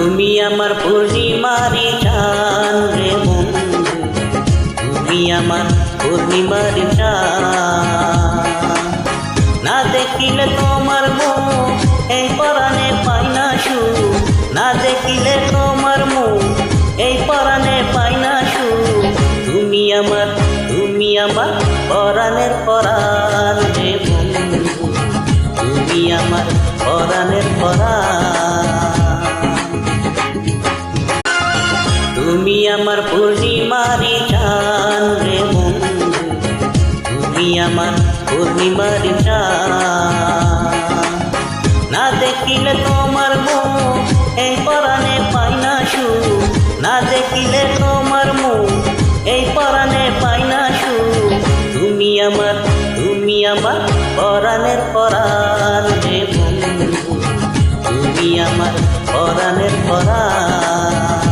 তুমি আমার পূর্ণিমারি চাঁদ রে বন্ধু, তুমি আমার পূর্ণিমারি চাঁদ। না দেখিলে তোমার মুখ এই পরাণে পাই না সুখ, না দেখিলে তোমার মুখ এই পরাণে পাই না সুখ। তুমি আমার পরাণের পরাণ রে বন্ধু, তুমি আমার পরাণের পরাণ। তুমি আমার পূর্ণিমারি চাঁদ রে বন্ধু, তুমি আমার পূর্ণিমারি চাঁদ। না দেখিলে তোমার মুখ এই পরাণে পাই না সুখ, না দেখিলে তোমার মুখ এই পরাণে পাই না সুখ। তুমি আমার পরাণের পরাণ রে বন্ধু, তুমি আমার পরাণের পরাণ।